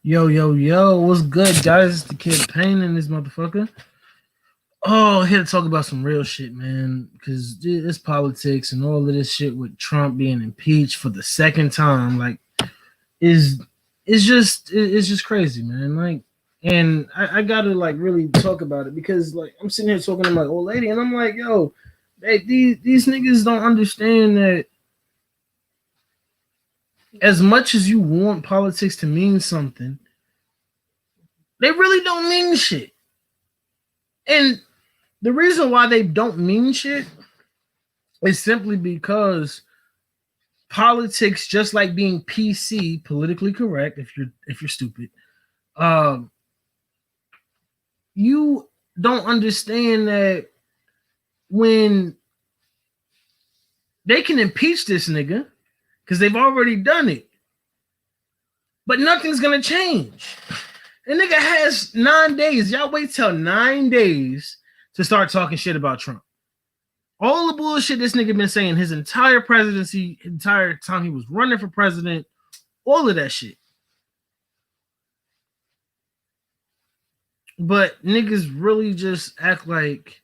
Yo, yo, yo, what's good, guys? It's the Kid Pain in this motherfucker. Oh, here to talk about some real shit, man. Because it's politics and all of this shit with Trump being impeached for the second time. Like, is it's just crazy, man. Like, and I gotta like really talk about it because like I'm sitting here talking to my old lady, and I'm like, yo, these niggas don't understand that as much as you want politics to mean something, they really don't mean shit. And the reason why they don't mean shit is simply because politics, just like being PC, politically correct, if you're stupid, um, you don't understand that when they can impeach this nigga because they've already done it, but nothing's gonna change. The nigga has 9 days. Y'all wait till 9 days to start talking shit about Trump. All the bullshit this nigga been saying his entire presidency, entire time he was running for president, all of that shit. But niggas really just act like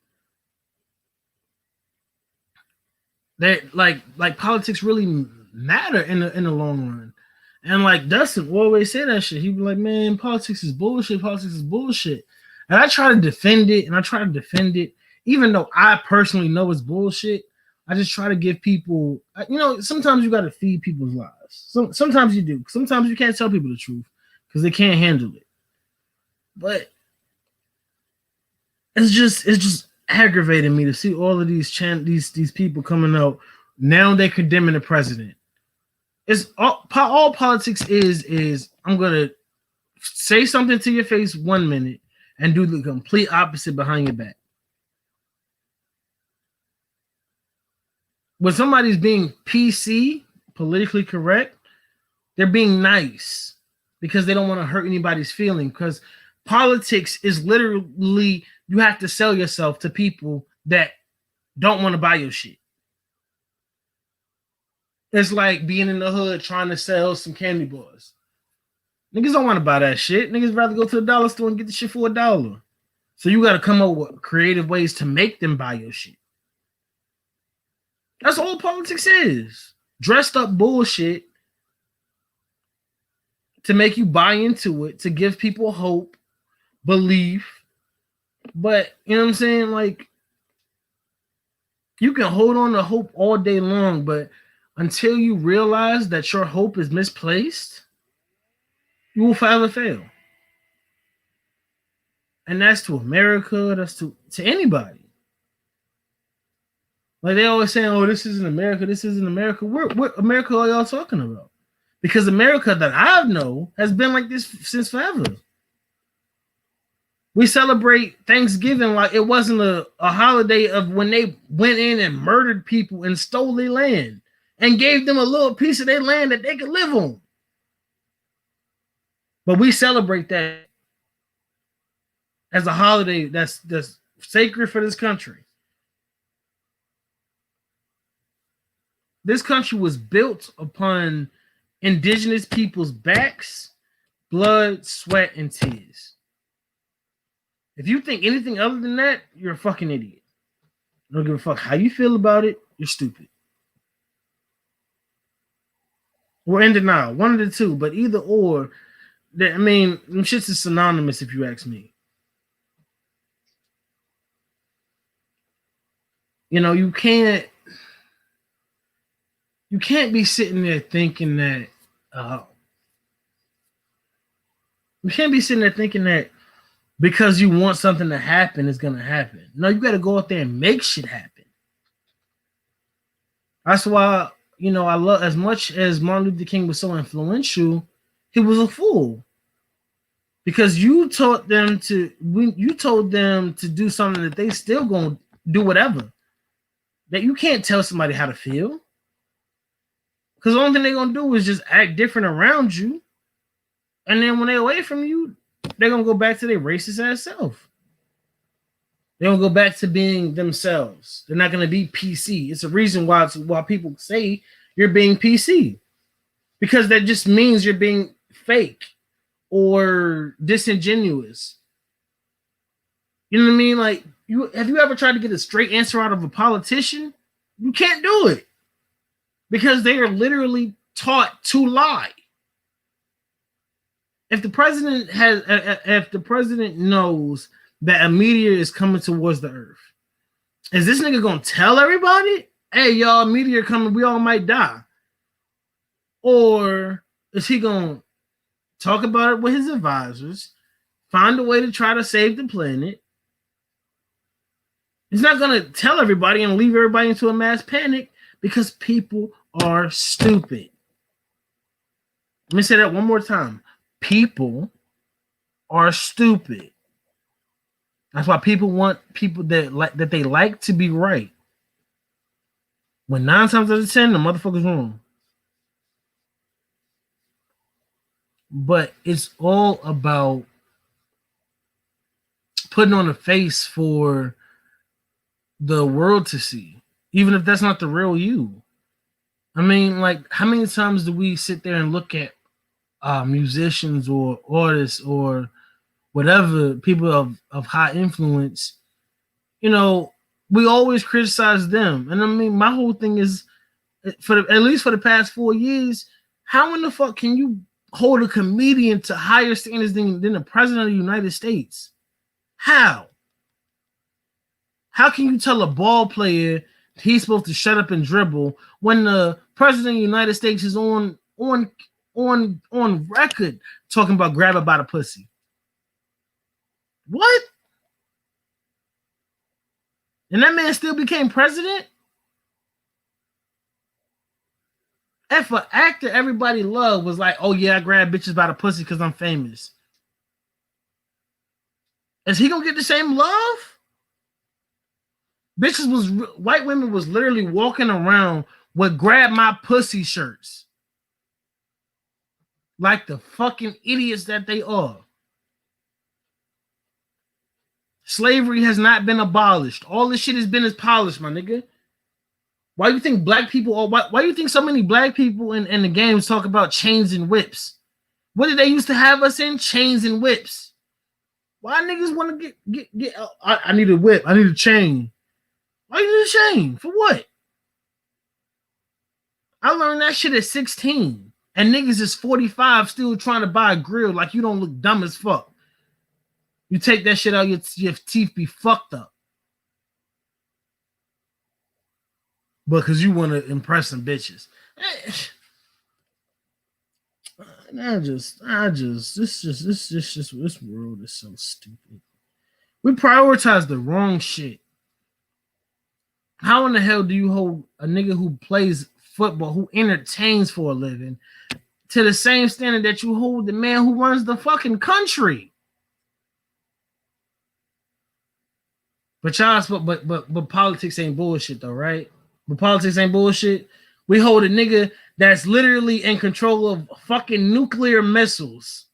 that, like politics really matter in the long run. And like Dustin always say that shit. He'd be like, "Man, politics is bullshit. Politics is bullshit." And I try to defend it, even though I personally know it's bullshit. I just try to give people, sometimes you got to feed people's lives. Sometimes you do. Sometimes you can't tell people the truth because they can't handle it. But it's just aggravating me to see all of these people coming out. Now they're condemning the president. It's all politics is I'm gonna say something to your face 1 minute and do the complete opposite behind your back. When somebody's being PC, politically correct, they're being nice because they don't want to hurt anybody's feeling. Because politics is literally you have to sell yourself to people that don't want to buy your shit. It's like being in the hood trying to sell some candy bars. Niggas don't want to buy that shit. Niggas rather go to the dollar store and get the shit for $1. So you got to come up with creative ways to make them buy your shit. That's all politics is. Dressed up bullshit to make you buy into it, to give people hope, belief. But, you know what I'm saying? Like, you can hold on to hope all day long, but until you realize that your hope is misplaced, you will forever fail. And that's to America, that's to anybody. Like they always saying, "Oh, this isn't America. This isn't America." What America are y'all talking about? Because America that I know has been like this since forever. We celebrate Thanksgiving like it wasn't a holiday of when they went in and murdered people and stole their land and gave them a little piece of their land that they could live on. But we celebrate that as a holiday that's sacred for this country. This country was built upon indigenous people's backs, blood, sweat, and tears. If you think anything other than that, you're a fucking idiot. I don't give a fuck how you feel about it. You're stupid. We're in denial. One of the two, but either or, I mean, them shits is synonymous if you ask me. You know, you can't be sitting there thinking that you can't be sitting there thinking that because you want something to happen, it's gonna happen. No, you gotta go out there and make shit happen. That's why, I love, as much as Martin Luther King was so influential, he was a fool. Because you told them to do something that they still gonna do whatever. That you can't tell somebody how to feel. Because the only thing they're going to do is just act different around you. And then when they're away from you, they're going to go back to their racist ass self. They're going to go back to being themselves. They're not going to be PC. It's a reason why people say you're being PC. Because that just means you're being fake. or disingenuous. You know what I mean? Like, have you ever tried to get a straight answer out of a politician? You can't do it because they are literally taught to lie. If the president knows that a meteor is coming towards the Earth, is this nigga gonna tell everybody, "Hey, y'all, meteor coming, we all might die"? Or is he gonna talk about it with his advisors, find a way to try to save the planet? He's not gonna tell everybody and leave everybody into a mass panic because people are stupid. Let me say that one more time. People are stupid. That's why people want people that they like to be right. When 9 times out of 10, the motherfucker's wrong. But it's all about putting on a face for the world to see, even if that's not the real you. I mean, like, how many times do we sit there and look at musicians or artists or whatever, people of high influence? You know, we always criticize them. And I mean, my whole thing is, at least for the past 4 years, how in the fuck can you hold a comedian to higher standards than the president of the United States? How? How can you tell a ball player he's supposed to shut up and dribble when the president of the United States is on record talking about grab her by the pussy? What? And that man still became president? If an actor everybody loved was like, "Oh yeah, I grab bitches by the pussy because I'm famous," is he gonna get the same love? White women was literally walking around with "grab my pussy" shirts, like the fucking idiots that they are. Slavery has not been abolished. All this shit has been polished, my nigga. Why do you think black people, or why do you think so many black people in the games talk about chains and whips? What did they used to have us in? Chains and whips. Why niggas want to get I need a whip. I need a chain. Why you need a chain? For what? I learned that shit at 16. And niggas is 45 still trying to buy a grill like you don't look dumb as fuck. You take that shit out, your teeth be fucked up. But because you want to impress some bitches. This world is so stupid. We prioritize the wrong shit. How in the hell do you hold a nigga who plays football, who entertains for a living, to the same standard that you hold the man who runs the fucking country? But y'all, but politics ain't bullshit though, right? But politics ain't bullshit. We hold a nigga that's literally in control of fucking nuclear missiles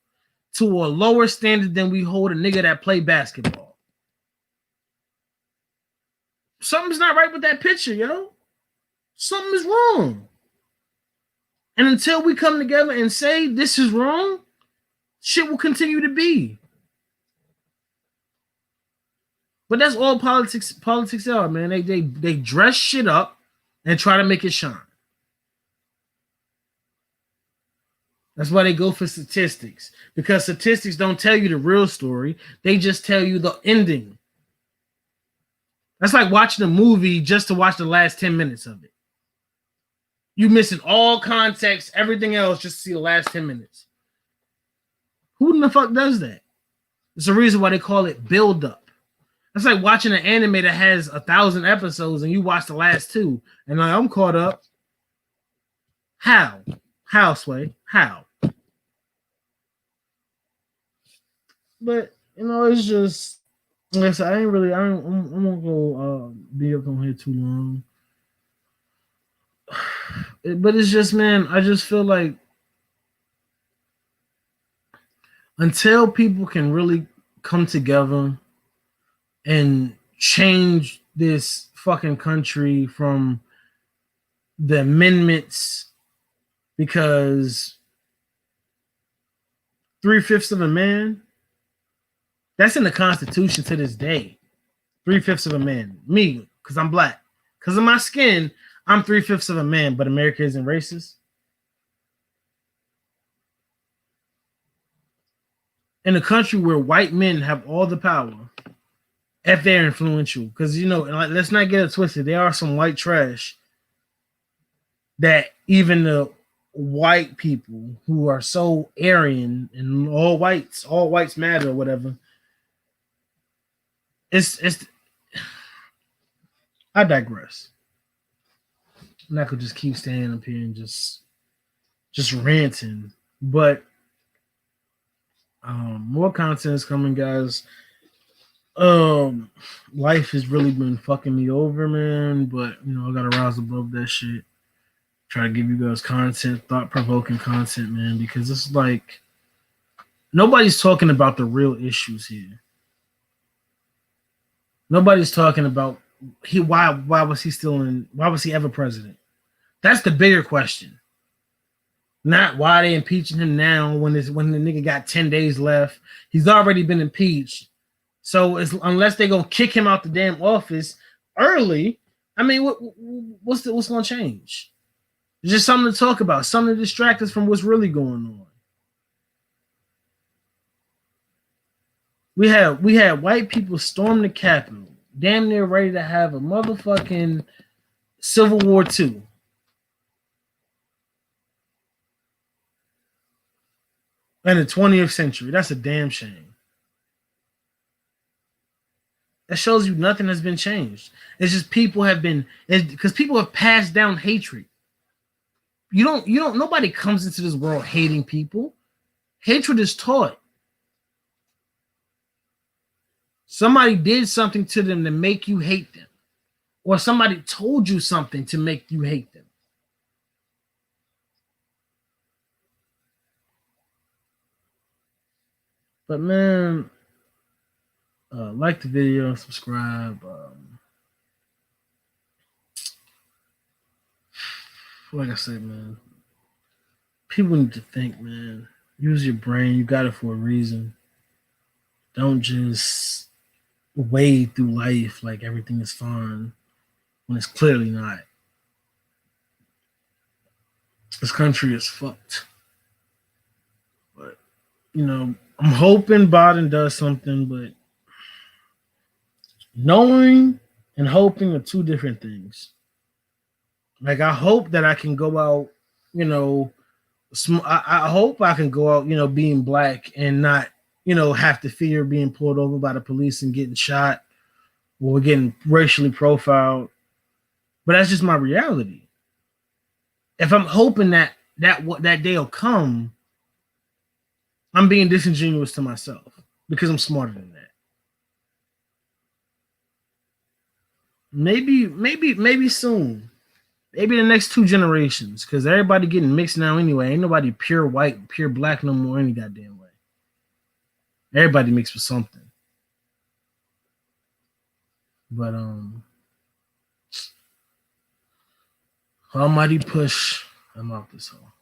to a lower standard than we hold a nigga that play basketball. Something's not right with that picture, yo. Something is wrong. And until we come together and say this is wrong, shit will continue to be. But that's all politics are, man. They dress shit up and try to make it shine. That's why they go for statistics, because statistics don't tell you the real story. They just tell you the ending. That's like watching a movie just to watch the last 10 minutes of it. You missing all context, everything else, just to see the last 10 minutes. Who in the fuck does that? It's a reason why they call it build up. That's like watching an anime that has 1,000 episodes and you watch the last 2 and like, I'm caught up. How? How, Sway? How? But you know, it's just, like I said, I won't go be up on here too long. But it's just, man, I just feel like until people can really come together and change this fucking country from the amendments, because 3/5 of a man. That's in the Constitution to this day. 3/5 of a man. Me, because I'm black. Because of my skin, I'm 3/5 of a man, but America isn't racist. In a country where white men have all the power, if they're influential, because let's not get it twisted. There are some white trash that even the white people who are so Aryan and all whites matter or whatever. It's I digress. And I could just keep standing up here and just ranting. But more content is coming, guys. Life has really been fucking me over, man. But I gotta rise above that shit. Try to give you guys content, thought-provoking content, man, because it's like nobody's talking about the real issues here. Nobody's talking about why was he ever president? That's the bigger question. Not why they impeaching him now when the nigga got 10 days left. He's already been impeached. So unless they gonna kick him out the damn office early, I mean, what's gonna change? It's just something to talk about, something to distract us from what's really going on. We had white people storm the Capitol, damn near ready to have a motherfucking Civil War II. In the 20th century. That's a damn shame. That shows you nothing has been changed. It's just people have passed down hatred. Nobody comes into this world hating people. Hatred is taught. Somebody did something to them to make you hate them. Or somebody told you something to make you hate them. But man, like the video, subscribe. Like I said, man, people need to think, man. Use your brain. You got it for a reason. Don't just wade through life like everything is fine when it's clearly not. This country is fucked. But, I'm hoping Biden does something, but knowing and hoping are two different things. Like, I hope that I can go out, I hope I can go out, being black and not, have to fear being pulled over by the police and getting shot or getting racially profiled. But that's just my reality. If I'm hoping that day will come, I'm being disingenuous to myself because I'm smarter than that. Maybe soon. Maybe the next 2 generations, because everybody getting mixed now anyway. Ain't nobody pure white, pure black no more any goddamn way. Everybody mixed with something. But almighty push. I'm out this hole.